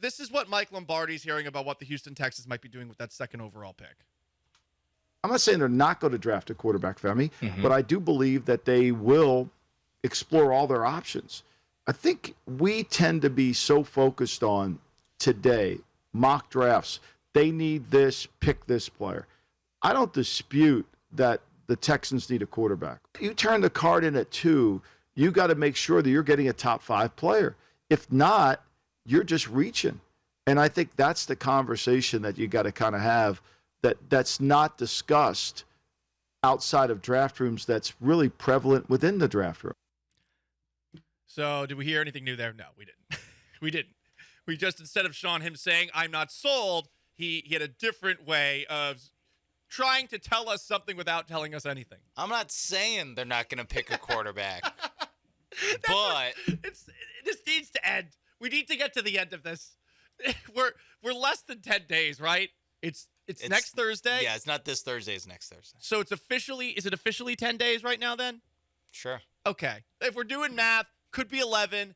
This is what Mike Lombardi's hearing about what the Houston Texans might be doing with that second overall pick. I'm not saying they're not going to draft a quarterback, Femi, but I do believe that they will explore all their options. I think we tend to be so focused on today, mock drafts. They need this, pick this player. I don't dispute that the Texans need a quarterback. You turn the card in at 2, you got to make sure that you're getting a top 5 player. If not, you're just reaching. And I think that's the conversation that you got to kind of have that's not discussed outside of draft rooms that's really prevalent within the draft room. So did we hear anything new there? No, we didn't. We didn't. We just, instead of him saying, I'm not sold, he had a different way of trying to tell us something without telling us anything. I'm not saying they're not going to pick a quarterback, but this needs to end. We need to get to the end of this. We're less than 10 days, right? It's next Thursday. Yeah, it's not this Thursday. It's next Thursday. So is it officially 10 days right now then? Sure. Okay. If we're doing math, could be 11.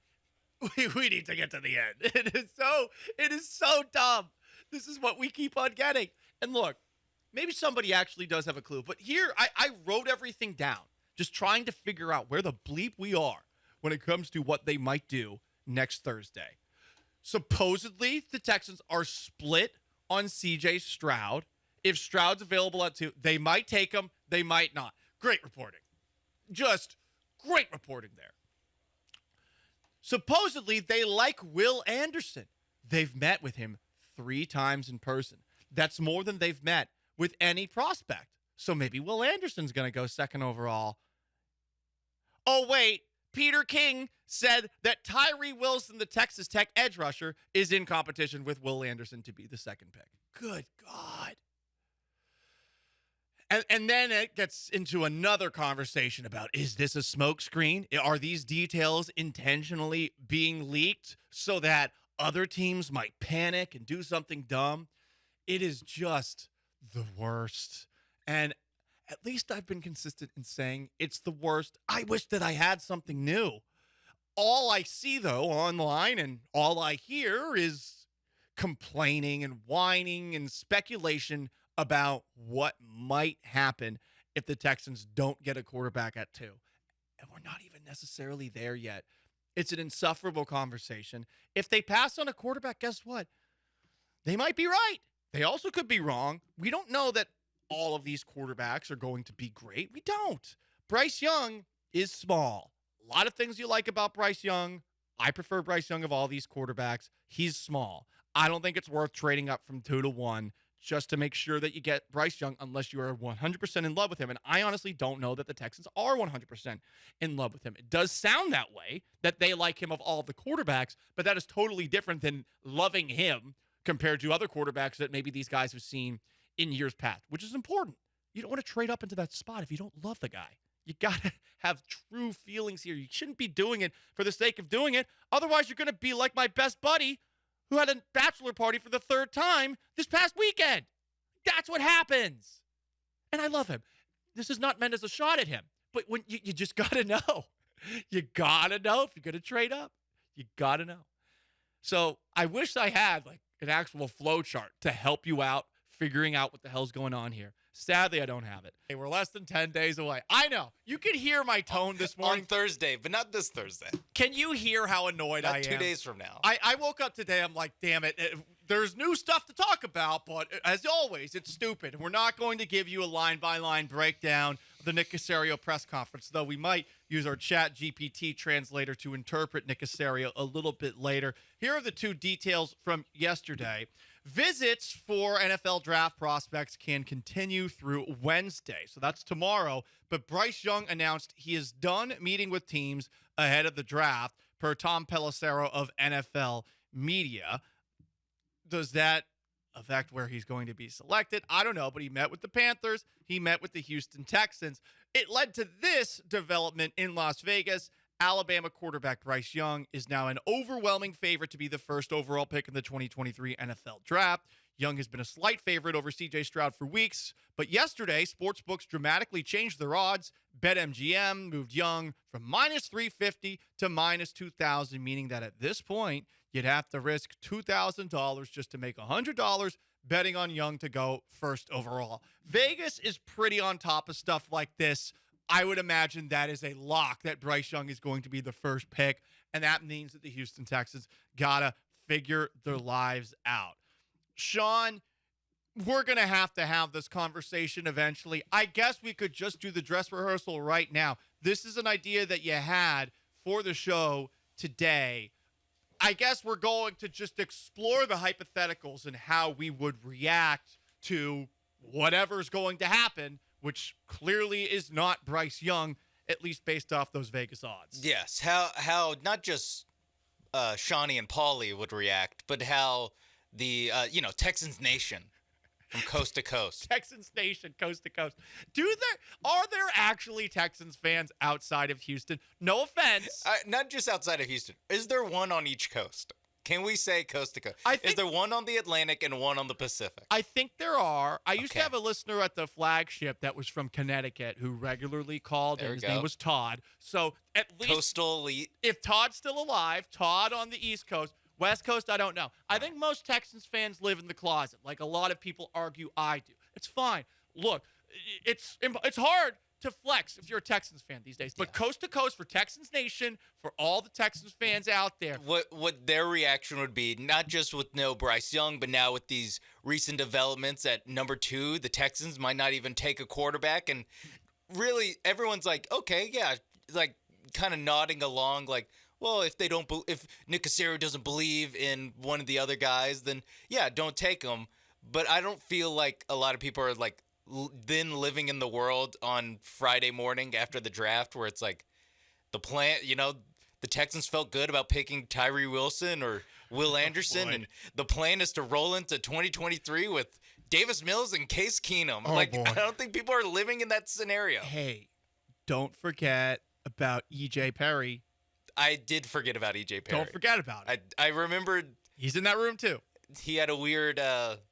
We need to get to the end. It is so dumb. This is what we keep on getting. And look, maybe somebody actually does have a clue. But here, I wrote everything down, just trying to figure out where the bleep we are when it comes to what they might do next Thursday. Supposedly, the Texans are split on C.J. Stroud. If Stroud's available at 2, they might take him. They might not. Great reporting. Just great reporting there. Supposedly, they like Will Anderson. They've met with him 3 times in person. That's more than they've met with any prospect. So maybe Will Anderson's going to go second overall. Oh, wait. Peter King said that Tyree Wilson, the Texas Tech edge rusher, is in competition with Will Anderson to be the second pick. Good God. And then it gets into another conversation about, is this a smokescreen? Are these details intentionally being leaked so that other teams might panic and do something dumb? It is just the worst. And at least I've been consistent in saying it's the worst. I wish that I had something new. All I see, though, online and all I hear is complaining and whining and speculation about what might happen if the Texans don't get a quarterback at 2. And we're not even necessarily there yet. It's an insufferable conversation. If they pass on a quarterback, guess what? They might be right. They also could be wrong. We don't know that all of these quarterbacks are going to be great. We don't. Bryce Young is small. A lot of things you like about Bryce Young. I prefer Bryce Young of all these quarterbacks. He's small. I don't think it's worth trading up from 2 to 1 just to make sure that you get Bryce Young unless you are 100% in love with him. And I honestly don't know that the Texans are 100% in love with him. It does sound that way, that they like him of all the quarterbacks, but that is totally different than loving him compared to other quarterbacks that maybe these guys have seen in years past, which is important. You don't want to trade up into that spot if you don't love the guy. You got to have true feelings here. You shouldn't be doing it for the sake of doing it. Otherwise, you're going to be like my best buddy who had a bachelor party for the 3rd time this past weekend. That's what happens. And I love him. This is not meant as a shot at him, but when you just got to know. You got to know if you're going to trade up. You got to know. So I wish I had like an actual flow chart to help you out figuring out what the hell's going on here. Sadly, I don't have it. Hey, we're less than 10 days away. I know. You can hear my tone this morning. On Thursday, but not this Thursday. Can you hear how annoyed I am? 2 days from now. I woke up today. I'm like, damn it. There's new stuff to talk about, but as always, it's stupid. We're not going to give you a line-by-line breakdown of the Nick Caserio press conference, though we might use our Chat GPT translator to interpret Nick Caserio a little bit later. Here are the 2 details from yesterday. Visits for NFL draft prospects can continue through Wednesday. So that's tomorrow. But Bryce Young announced he is done meeting with teams ahead of the draft, per Tom Pelissero of NFL Media. Does that affect where he's going to be selected? I don't know, but he met with the Panthers. He met with the Houston Texans. It led to this development in Las Vegas. Alabama quarterback Bryce Young is now an overwhelming favorite to be the first overall pick in the 2023 NFL Draft. Young has been a slight favorite over C.J. Stroud for weeks, but yesterday, sportsbooks dramatically changed their odds. BetMGM moved Young from minus 350 to minus 2,000, meaning that at this point, you'd have to risk $2,000 just to make $100 betting on Young to go first overall. Vegas is pretty on top of stuff like this. I would imagine that is a lock that Bryce Young is going to be the first pick, and that means that the Houston Texans got to figure their lives out. Sean, we're going to have this conversation eventually. I guess we could just do the dress rehearsal right now. This is an idea that you had for the show today. I guess we're going to just explore the hypotheticals and how we would react to whatever's going to happen, which clearly is not Bryce Young, at least based off those Vegas odds. Yes, how not just Shawnee and Paulie would react, but how the Texans Nation from coast to coast. Texans Nation, coast to coast. Are there actually Texans fans outside of Houston? No offense. Not just outside of Houston. Is there one on each coast? Can we say coast to coast? Is there one on the Atlantic and one on the Pacific? I think there are. I used to have a listener at the flagship that was from Connecticut who regularly called, and his name was Todd. So at least Coastal Elite. If Todd's still alive, Todd on the East Coast. West Coast, I don't know. I think most Texans fans live in the closet, like a lot of people argue I do. It's fine. Look, it's hard to flex if you're a Texans fan these days. But coast to coast for Texans Nation, for all the Texans fans out there. What their reaction would be, not just with no Bryce Young, but now with these recent developments at number 2, the Texans might not even take a quarterback. And really, everyone's like, okay, yeah, like kind of nodding along like, well, if Nick Caserio doesn't believe in one of the other guys, then yeah, don't take him. But I don't feel like a lot of people are like then living in the world on Friday morning after the draft where it's like the plan, the Texans felt good about picking Tyree Wilson or Will Anderson, and the plan is to roll into 2023 with Davis Mills and Case Keenum. I don't think people are living in that scenario. Hey, don't forget about E.J. Perry. I did forget about E.J. Perry. Don't forget about it. I remembered. He's in that room too. He had a weird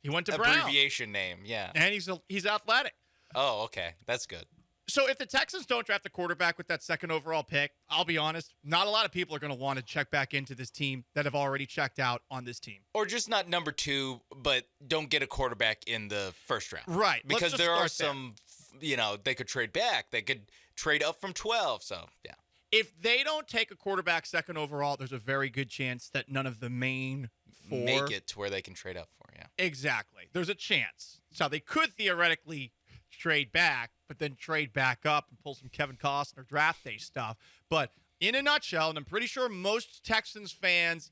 he went to abbreviation name, yeah. And he's athletic. Oh, okay. That's good. So if the Texans don't draft a quarterback with that second overall pick, I'll be honest, not a lot of people are going to want to check back into this team that have already checked out on this team. Or just not number 2, but don't get a quarterback in the first round. Right. Because there are some, they could trade back. They could trade up from 12, so yeah. If they don't take a quarterback second overall, there's a very good chance that none of the main 4 make it to where they can trade up for, yeah. Exactly. There's a chance. So they could theoretically trade back, but then trade back up and pull some Kevin Costner draft day stuff. But in a nutshell, and I'm pretty sure most Texans fans...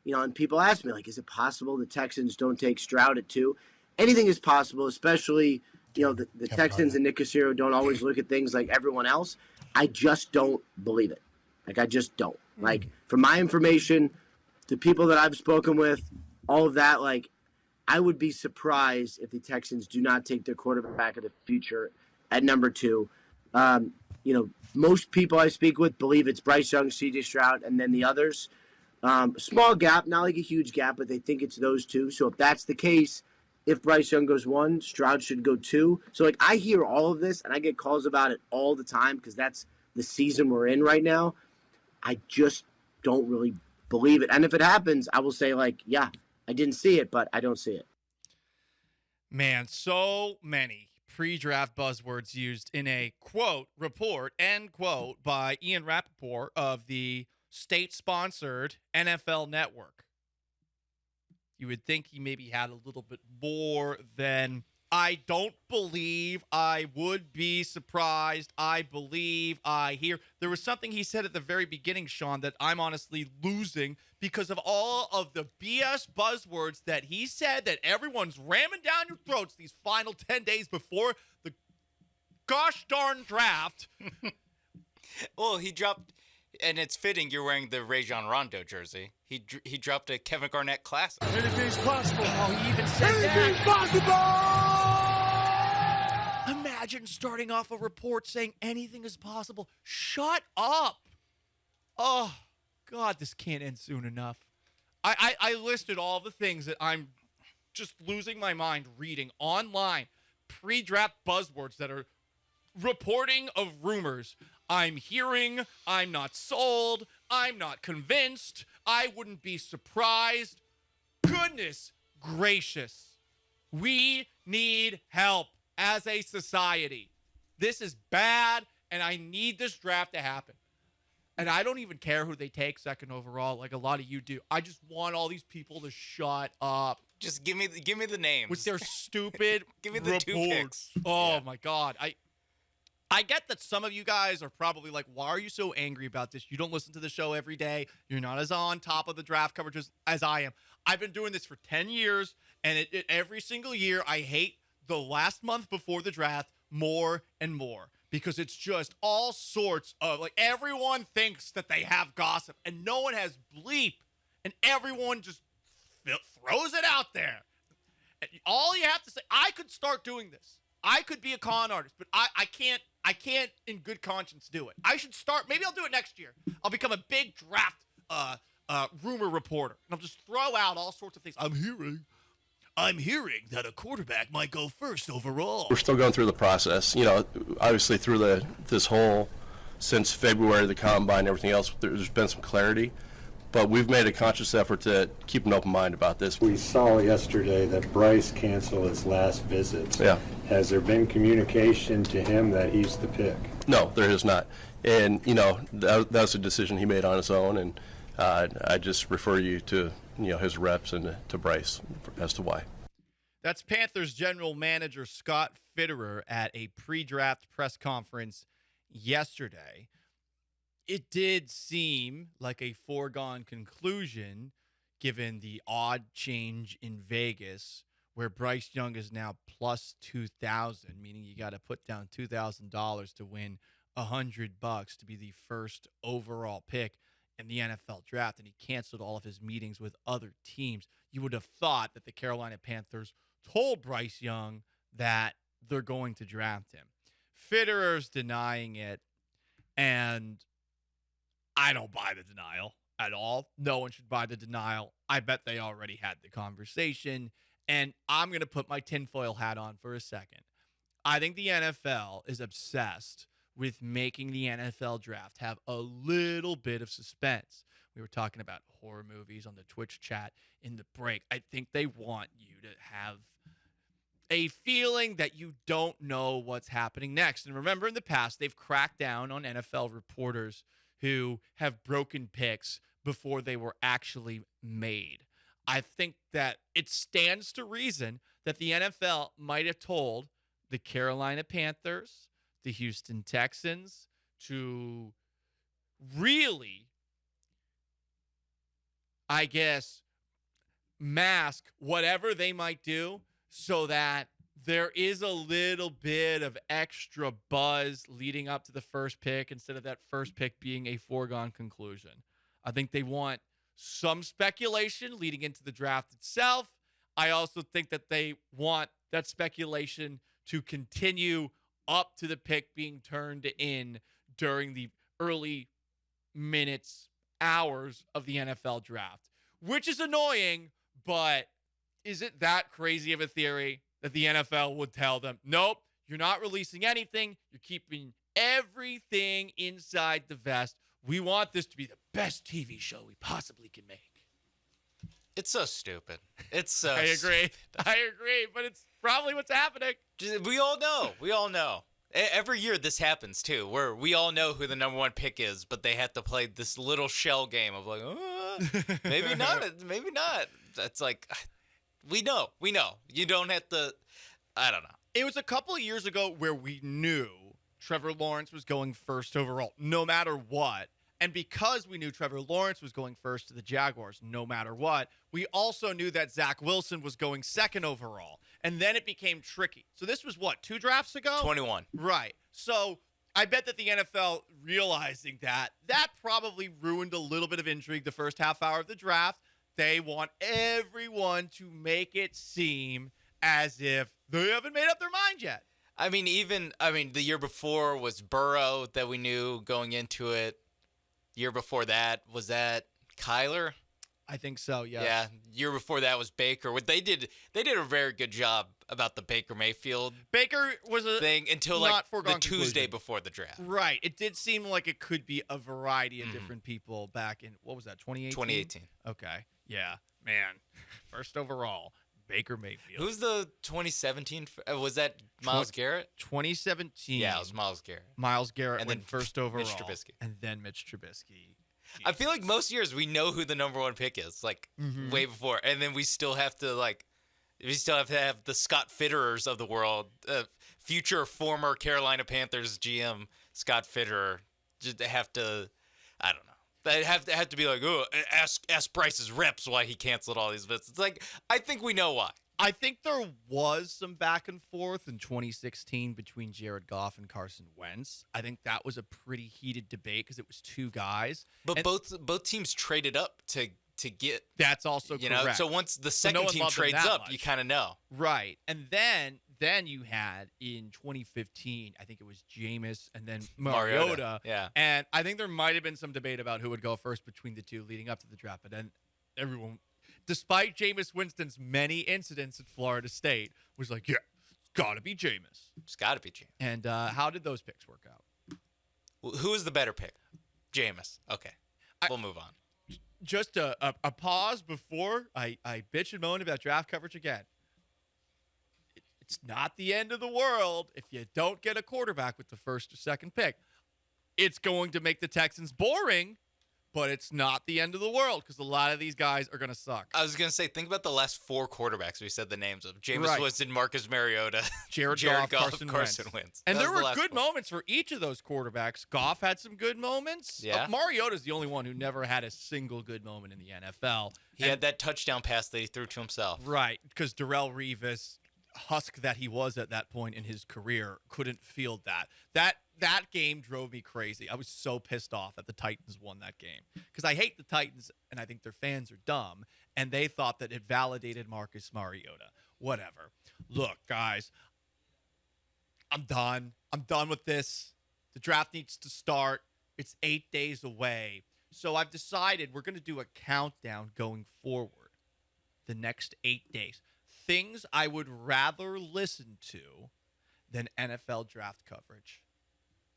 and people ask me, like, is it possible the Texans don't take Stroud at 2? Anything is possible, especially, the Texans and Nick Caserio don't always look at things like everyone else. I just don't believe it. Like, I just don't. Like, from my information, the people that I've spoken with, all of that, like, I would be surprised if the Texans do not take their quarterback of the future at number 2. Most people I speak with believe it's Bryce Young, C.J. Stroud, and then the others. Small gap, not like a huge gap, but they think it's those 2. So if that's the case, if Bryce Young goes 1, Stroud should go 2. So, like, I hear all of this, and I get calls about it all the time because that's the season we're in right now. I just don't really believe it. And if it happens, I will say, like, yeah, I didn't see it, but I don't see it. Man, so many pre-draft buzzwords used in a, quote, report, end quote, by Ian Rappaport of the state-sponsored NFL Network. You would think he maybe had a little bit more than I don't believe. I would be surprised. I believe. I hear. There was something he said at the very beginning, Sean, that I'm honestly losing because of all of the BS buzzwords that he said that everyone's ramming down your throats these final 10 days before the gosh darn draft. Well, he dropped, and it's fitting you're wearing the Rajon Rondo jersey. He dropped a Kevin Garnett classic. Anything's possible. Oh, he even said Anything's that. possible. Imagine starting off a report saying anything is possible. Shut up. Oh, God, this can't end soon enough. I listed all the things that I'm just losing my mind reading online. Pre-draft buzzwords that are reporting of rumors. I'm hearing, I'm not sold, I'm not convinced. I wouldn't be surprised. Goodness gracious. We need help as a society. This is bad, and I need this draft to happen. And I don't even care who they take second overall, like a lot of you do. I just want all these people to shut up. Just give me the names. With their stupid give me the reports. 2 picks. Oh, my God. I get that some of you guys are probably like, why are you so angry about this? You don't listen to the show every day. You're not as on top of the draft coverage as I am. I've been doing this for 10 years, and every single year I hate the last month before the draft more and more. Because it's just all sorts of, like, everyone thinks that they have gossip, and no one has bleep, and everyone just throws it out there. And all you have to say, I could start doing this. I could be a con artist, but I can't in good conscience do it. I should start, maybe I'll do it next year. I'll become a big draft rumor reporter, and I'll just throw out all sorts of things. I'm hearing that a quarterback might go first overall. We're still going through the process. Obviously through this whole, since February, the combine, everything else, there's been some clarity. But we've made a conscious effort to keep an open mind about this. We saw yesterday that Bryce canceled his last visit. Yeah. Has there been communication to him that he's the pick? No, there is not. And, that was a decision he made on his own. And I just refer you to his reps and to Bryce as to why. That's Panthers general manager Scott Fitterer at a pre-draft press conference yesterday. It did seem like a foregone conclusion given the odd change in Vegas where Bryce Young is now plus 2,000, meaning you got to put down $2,000 to win $100 to be the first overall pick in the NFL draft, and he canceled all of his meetings with other teams. You would have thought that the Carolina Panthers told Bryce Young that they're going to draft him. Fitterer's denying it, and I don't buy the denial at all. No one should buy the denial. I bet they already had the conversation, and I'm going to put my tinfoil hat on for a second. I think the NFL is obsessed with making the NFL draft have a little bit of suspense. We were talking about horror movies on the Twitch chat in the break. I think they want you to have a feeling that you don't know what's happening next. And remember, in the past, they've cracked down on NFL reporters who have broken picks before they were actually made. I think that it stands to reason that the NFL might have told the Carolina Panthers, the Houston Texans, to really, I guess, mask whatever they might do so that there is a little bit of extra buzz leading up to the first pick instead of that first pick being a foregone conclusion. I think they want some speculation leading into the draft itself. I also think that they want that speculation to continue up to the pick being turned in during the early minutes, hours of the NFL draft, which is annoying, but is it that crazy of a theory that the NFL would tell them, nope, you're not releasing anything. You're keeping everything inside the vest. We want this to be the best TV show we possibly can make. It's so stupid. It's so I agree. I agree, but it's probably what's happening. We all know. We all know. Every year this happens too, where we all know who the number one pick is, but they have to play this little shell game of like, maybe not, maybe not. That's like, we know. You don't have to, I don't know. It was a couple of years ago where we knew Trevor Lawrence was going first overall, no matter what. And because we knew Trevor Lawrence was going first to the Jaguars, no matter what, we also knew that Zach Wilson was going second overall. And then it became tricky. So this was what, 2 drafts ago? 21. Right. So I bet that the NFL, realizing that probably ruined a little bit of intrigue the first half hour of the draft. They want everyone to make it seem as if they haven't made up their mind yet. I mean, the year before was Burrow that we knew going into it. Year before that, was that Kyler? I think so, yes. Yeah. Year before that was Baker. What they did a very good job about the Baker Mayfield Baker was a thing until not like the foregone Tuesday conclusion. before the draft. Right. It did seem like it could be a variety of different people back in, what was that, 2018? 2018. Okay. Yeah. Man. First overall, Baker Mayfield. Who's the 2017? Was that Myles Garrett? 2017. Yeah, it was Myles Garrett. Myles Garrett And went then first overall. Mitch Trubisky. And then Mitch Trubisky. I feel like most years we know who the number one pick is, like way before, and then we still have to have the Scott Fitterers of the world, future former Carolina Panthers GM Scott Fitterer, just have to, I don't know. They have to be like, oh, ask Bryce's reps why he canceled all these visits. It's like, I think we know why. I think there was some back and forth in 2016 between Jared Goff and Carson Wentz. I think that was a pretty heated debate because it was two guys. But And both teams traded up to get, that's also you correct. know. So once the no second one team loved them trades that up, much. you kind of know. Right. And then you had in 2015, I think it was Jameis and then Mariota. Yeah. And I think there might have been some debate about who would go first between the two leading up to the draft. But then everyone, despite Jameis Winston's many incidents at Florida State, was like, yeah, it's got to be Jameis. It's got to be Jameis. And how did those picks work out? Who is the better pick? Jameis. Okay. We'll move on. Just a pause before I bitch and moan about draft coverage again. It's not the end of the world if you don't get a quarterback with the first or second pick. It's going to make the Texans boring, but it's not the end of the world because a lot of these guys are going to suck. I was going to say, think about the last four quarterbacks we said the names of. Jameis Right. Winston, Marcus Mariota, Jared Goff, Carson Wentz. And That there was the were last good four. moments for each of those quarterbacks. Goff had some good moments. Yeah. Mariota's the only one who never had a single good moment in the NFL. He had that touchdown pass that he threw to himself. Right, because Darrelle Revis, husk that he was at that point in his career, couldn't field that. That game drove me crazy. I was so pissed off that the Titans won that game because I hate the Titans and I think their fans are dumb, and they thought that it validated Marcus Mariota. Whatever. Look, guys, I'm done. I'm done with this. The draft needs to start. It's 8 days away. So I've decided we're going to do a countdown going forward the next 8 days. Things I would rather listen to than NFL draft coverage.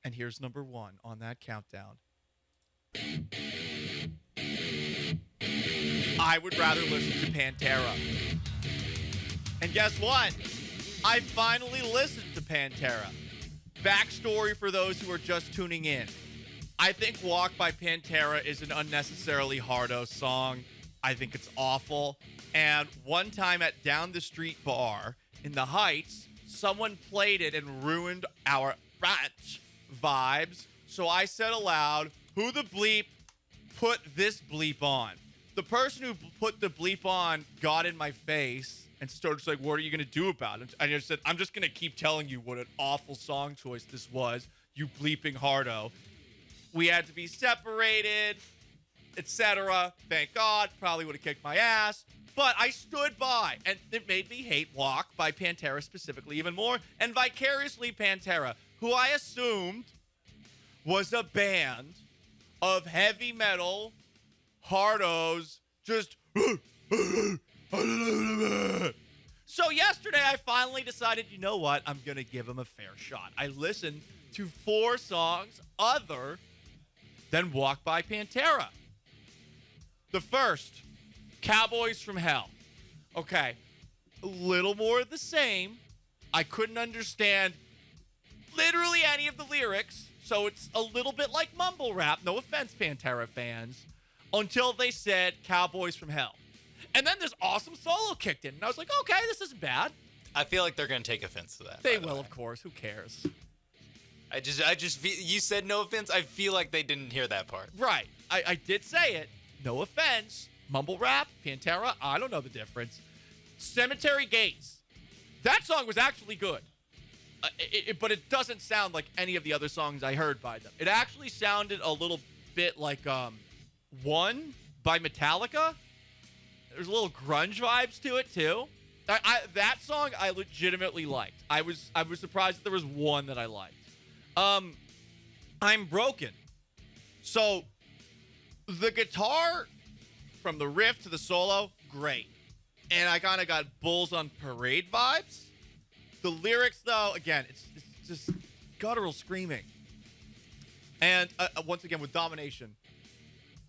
And here's number one on that countdown. I would rather listen to Pantera. And guess what? I finally listened to Pantera. Backstory for those who are just tuning in. I think Walk by Pantera is an unnecessarily hardo song. I think it's awful. And one time at Down the Street Bar in the Heights, someone played it and ruined our ranch vibes. So I said aloud, who the bleep put this bleep on? The person who put the bleep on got in my face and started like, what are you going to do about it? And I said, I'm just going to keep telling you what an awful song choice this was, you bleeping hardo. We had to be separated, etc. Thank God. Probably would have kicked my ass. But I stood by, and it made me hate Walk by Pantera specifically even more, and vicariously Pantera, who I assumed was a band of heavy metal hardos just... So yesterday I finally decided, you know what? I'm going to give him a fair shot. I listened to 4 songs other than Walk by Pantera. The first, Cowboys from Hell. Okay, a little more of the same. I couldn't understand literally any of the lyrics, so it's a little bit like mumble rap. No offense, Pantera fans. Until they said Cowboys from Hell. And then this awesome solo kicked in, and I was like, okay, this isn't bad. I feel like they're going to take offense to that. They by the will, way. of course. Who cares? I just feel, you said no offense. I feel like they didn't hear that part. Right. I did say it. No offense. Mumble rap, Pantera, I don't know the difference. Cemetery Gates. That song was actually good. But it doesn't sound like any of the other songs I heard by them. It actually sounded a little bit like One by Metallica. There's a little grunge vibes to it too. That song I legitimately liked. I was surprised that there was one that I liked. I'm Broken. So the guitar from the riff to the solo, great. And I kind of got Bulls on Parade vibes. The lyrics, though, again, it's just guttural screaming. And once again, with Domination,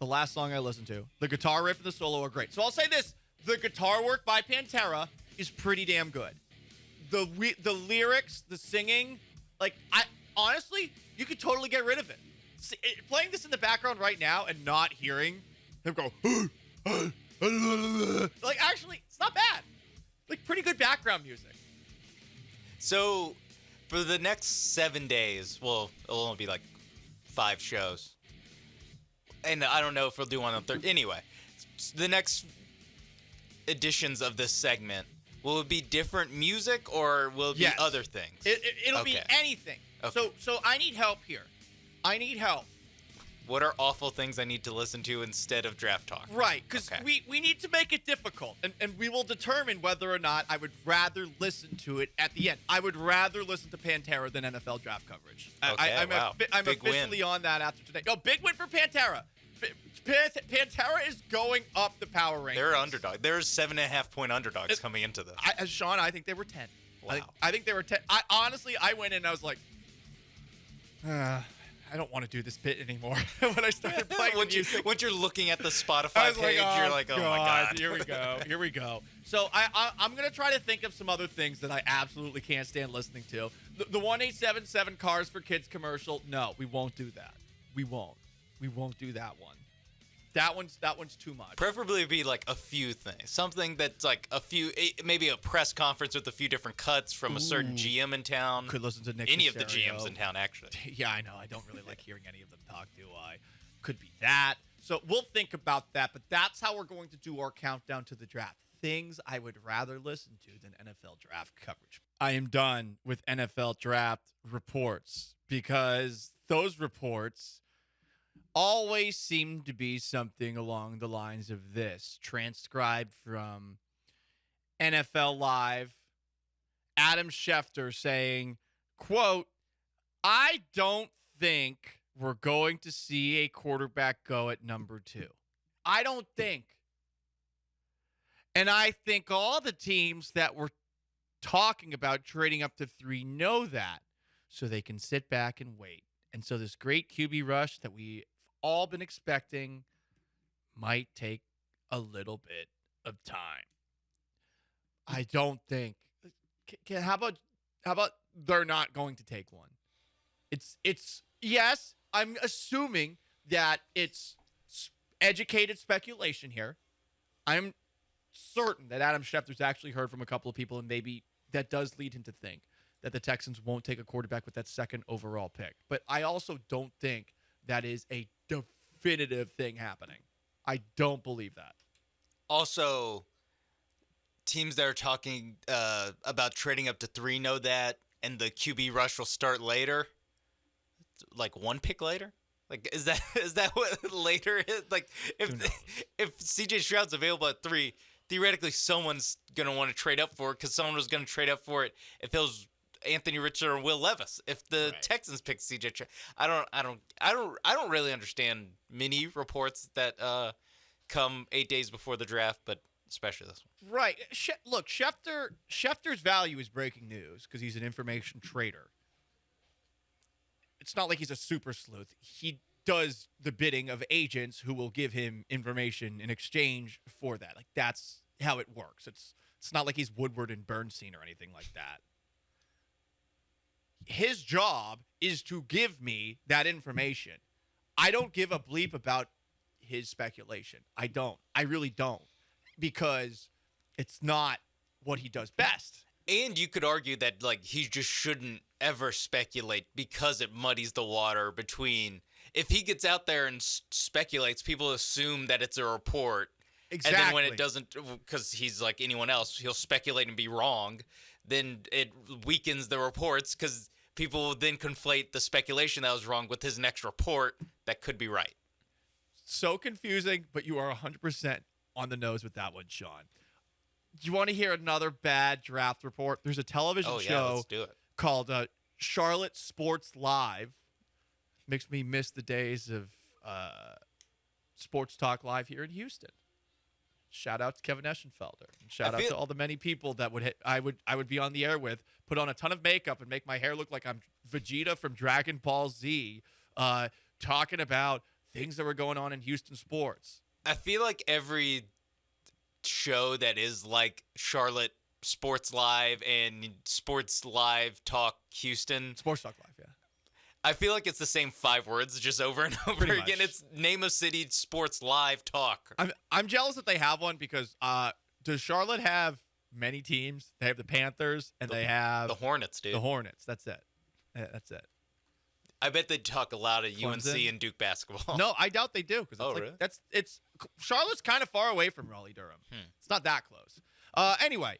the last song I listened to, the guitar riff and the solo are great. So I'll say this. The guitar work by Pantera is pretty damn good. The lyrics, the singing, like, honestly, you could totally get rid of it. Playing this in the background right now and not hearing him go, like, actually, it's not bad. Like, pretty good background music. So, for the next 7 days, well, it'll only be like 5 shows. And I don't know if we'll do one on third. Anyway, the next editions of this segment, will it be different music or will it be other things? It'll be anything. Okay. So I need help here. I need help. What are awful things I need to listen to instead of draft talk? Right, because we need to make it difficult, and we will determine whether or not I would rather listen to it at the end. I would rather listen to Pantera than NFL draft coverage. Okay, I'm big officially win. on that after today. No, big win for Pantera. Pantera is going up the power rankings. They're underdog. There's 7.5-point underdogs coming into this. Sean, I think they were 10. Wow. I think they were 10. I went in and I was like, I don't want to do this bit anymore. When I started playing music. Once you're looking at the I Spotify was page, like, you're like, oh my God. Here we go. Here we go. So I'm going to try to think of some other things that I absolutely can't stand listening to. The 1877 Cars for Kids commercial, no, we won't do that. We won't. We won't do that one. That one's too much. Preferably be like a few things. Something that's like maybe a press conference with a few different cuts from a certain GM in town. Could listen to Nick Any of the Caserio. GMs in town, actually. Yeah, I know. I don't really like hearing any of them talk, do I? Could be that. So we'll think about that, but that's how we're going to do our countdown to the draft. Things I would rather listen to than NFL draft coverage. I am done with NFL draft reports because those reports always seem to be something along the lines of this, transcribed from NFL Live. Adam Schefter saying, quote, I don't think we're going to see a quarterback go at number 2. I don't think. And I think all the teams that were talking about trading up to 3 know that, so they can sit back and wait. And so this great QB rush that we've all been expecting might take a little bit of time. I don't think. How about they're not going to take one? It's yes, I'm assuming that it's educated speculation here. I'm certain that Adam Schefter's actually heard from a couple of people, and maybe that does lead him to think that the Texans won't take a quarterback with that second overall pick. But I also don't think that is a definitive thing happening. I don't believe that. Also, teams that are talking about trading up to 3 know that, and the QB rush will start later, like 1 pick later. Like, is that what later is? Like, if CJ Stroud's available at 3, theoretically someone's gonna want to trade up for it because someone was gonna trade up for it if it was Anthony Richardson or Will Levis. If the Texans pick CJ Stroud, I don't really understand many reports that come 8 days before the draft, but especially this one. Right. Look, Schefter's value is breaking news because he's an information trader. It's not like he's a super sleuth. He does the bidding of agents who will give him information in exchange for that. Like, that's how it works. It's not like he's Woodward and Bernstein or anything like that. His job is to give me that information. I don't give a bleep about his speculation. I don't. I really don't. Because it's not what he does best. And you could argue that, like, he just shouldn't ever speculate because it muddies the water between. If he gets out there and speculates, people assume that it's a report. Exactly. And then when it doesn't, because he's like anyone else, he'll speculate and be wrong. Then it weakens the reports because people will then conflate the speculation that was wrong with his next report that could be right. So confusing, but you are 100% on the nose with that one, Sean. Do you want to hear another bad draft report? There's a television show let's do it. called Charlotte Sports Live. Makes me miss the days of Sports Talk Live here in Houston. Shout out to Kevin Eschenfelder. And shout out feel- to all the many people that I would be on the air with, put on a ton of makeup and make my hair look like I'm Vegeta from Dragon Ball Z, talking about things that were going on in Houston sports. I feel like every show that is like Charlotte Sports Live and Sports Live Talk Houston, Sports Talk Live, yeah. I feel like it's the same 5 words just over and over Pretty again. much. It's name of city Sports Live Talk. I'm jealous that they have one because does Charlotte have many teams? They have the Panthers and they have The Hornets, dude. the Hornets. That's it. That's it. I bet they talk a lot of UNC Clemson? and Duke basketball. No, I doubt they do because Oh, really? it's Charlotte's kind of far away from Raleigh Durham. It's not that close. Anyway,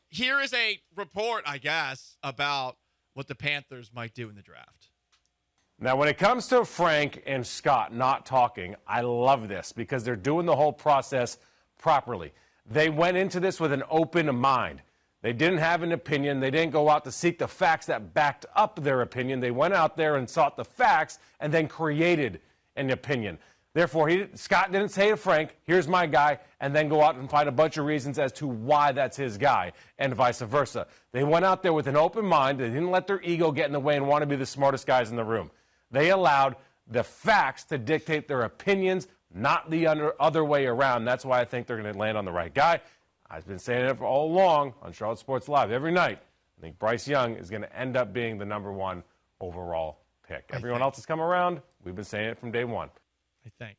here is a report, I guess, about what the Panthers might do in the draft. Now, when it comes to Frank and Scott not talking, I love this because they're doing the whole process properly. They went into this with an open mind. They didn't have an opinion. They didn't go out to seek the facts that backed up their opinion. They went out there and sought the facts and then created an opinion. Therefore, Scott didn't say to Frank, here's my guy, and then go out and find a bunch of reasons as to why that's his guy, and vice versa. They went out there with an open mind. They didn't let their ego get in the way and want to be the smartest guys in the room. They allowed the facts to dictate their opinions, not the other way around. That's why I think they're going to land on the right guy. I've been saying it for all along on Charlotte Sports Live every night. I think Bryce Young is going to end up being the number 1 overall pick. Everyone else has come around. We've been saying it from day one. I think.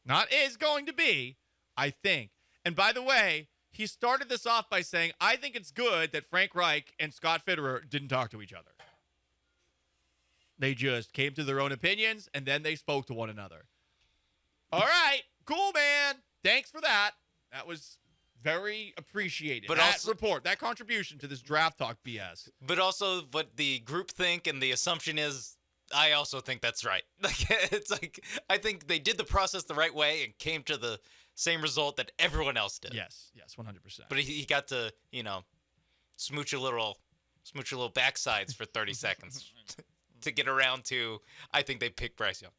Not is going to be, I think. And by the way, he started this off by saying, I think it's good that Frank Reich and Scott Fitterer didn't talk to each other. They just came to their own opinions, and then they spoke to one another. All right, cool, man. Thanks for that. That was very appreciated. But that also- report, that contribution to this draft talk BS. But also what the group think and the assumption is, I also think that's right. Like, it's like, I think they did the process the right way and came to the same result that everyone else did. Yes, 100%. But he got to, smooch a little backsides for 30 seconds to get around to, I think they picked Bryce Young.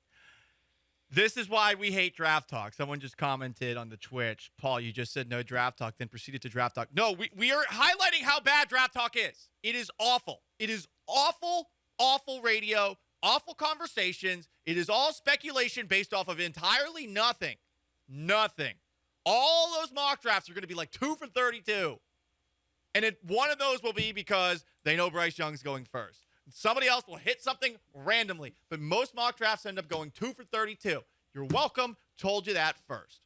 This is why we hate draft talk. Someone just commented on the Twitch. Paul, you just said no draft talk, then proceeded to draft talk. No, we are highlighting how bad draft talk is. It is awful. It is awful, awful radio, awful conversations. It is all speculation based off of entirely nothing. Nothing. All those mock drafts are going to be like 2 for 32. And one of those will be because they know Bryce Young's going first. Somebody else will hit something randomly. But most mock drafts end up going 2 for 32. You're welcome. Told you that first.